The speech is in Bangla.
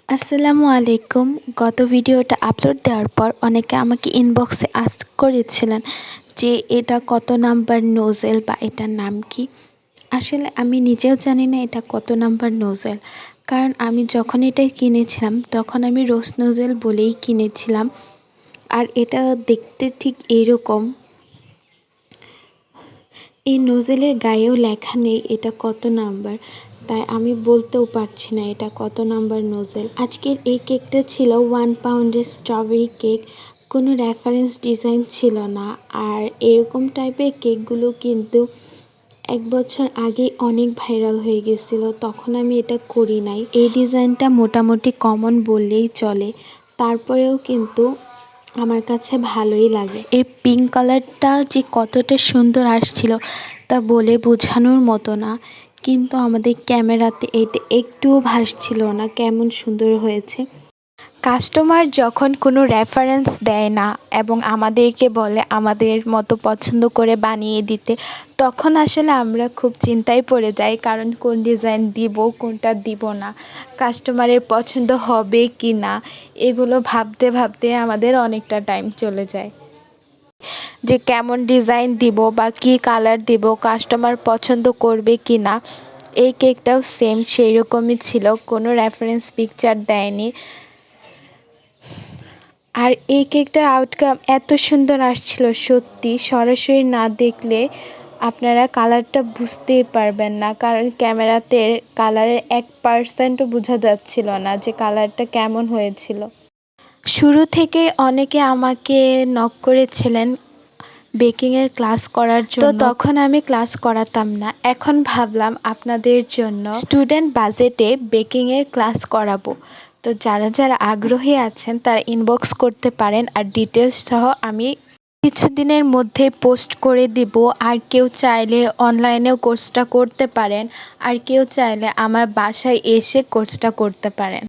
আসসালামু আলাইকুম। গত ভিডিওটা আপলোড দেওয়ার পর অনেকে আমাকে ইনবক্সে আস্ক করেছিলেন যে এটা কত নাম্বার নোজেল বা এটার নাম কি। আসলে আমি নিজেও জানি না এটা কত নাম্বার নোজেল, কারণ আমি যখন এটা কিনেছিলাম তখন আমি রোজ নোজেল বলেই কিনেছিলাম। আর এটা দেখতে ঠিক এইরকম। এই নোজেলের গায়েও লেখা নেই এটা কত নাম্বার, তাই আমি বলতেও পারছি না এটা কত নাম্বার নোজেল। আজকের এই কেকটা ছিল 1 পাউন্ডের স্ট্রবেরি কেক। কোনো রেফারেন্স ডিজাইন ছিল না। আর এরকম টাইপের কেকগুলো কিন্তু 1 বছর আগেই অনেক ভাইরাল হয়ে গেছিল, তখন আমি এটা করি নাই। এই ডিজাইনটা মোটামুটি কমন বললেই চলে, তারপরেও কিন্তু আমার কাছে ভালোই লাগে। এই পিঙ্ক কালারটা যে কতটা সুন্দর আসছিল তা বলে বোঝানোর মতো না, কিন্তু আমাদের ক্যামেরাতে এটা একটুও ভাসছিল না কেমন সুন্দর হয়েছে। কাস্টমার যখন কোনো রেফারেন্স দেয় না এবং আমাদেরকে বলে আমাদের মতো পছন্দ করে বানিয়ে দিতে, তখন আসলে আমরা খুব চিন্তায় পড়ে যাই, কারণ কোন ডিজাইন দিব কোনটা দিব না, কাস্টমারের পছন্দ হবে কি না, এগুলো ভাবতে ভাবতে আমাদের অনেকটা টাইম চলে যায় যে কেমন ডিজাইন দিব বা কী কালার দিব, কাস্টমার পছন্দ করবে কি না। এই কেকটাও সেম সেই রকমই ছিল, কোনো রেফারেন্স পিকচার দেয়নি। আর এই কেকটার আউটকাম এত সুন্দর আসছিল, সত্যি সরাসরি না দেখলে আপনারা কালারটা বুঝতেই পারবেন না, কারণ ক্যামেরাতে কালারের 1%ও বোঝা যাচ্ছিল না যে কালারটা কেমন হয়েছিল। শুরু থেকে অনেকে আমাকে নক করেছিলেন বেকিংয়ের ক্লাস করার জন্য, তো তখন আমি ক্লাস করাতাম না। এখন ভাবলাম আপনাদের জন্য স্টুডেন্ট বাজেটে বেকিংয়ের ক্লাস করাবো। তো যারা যারা আগ্রহী আছেন তারা ইনবক্স করতে পারেন, আর ডিটেলস সহ আমি কিছুদিনের মধ্যে পোস্ট করে দিব। আর কেউ চাইলে অনলাইনেও কোর্সটা করতে পারেন, আর কেউ চাইলে আমার বাসায় এসে কোর্সটা করতে পারেন।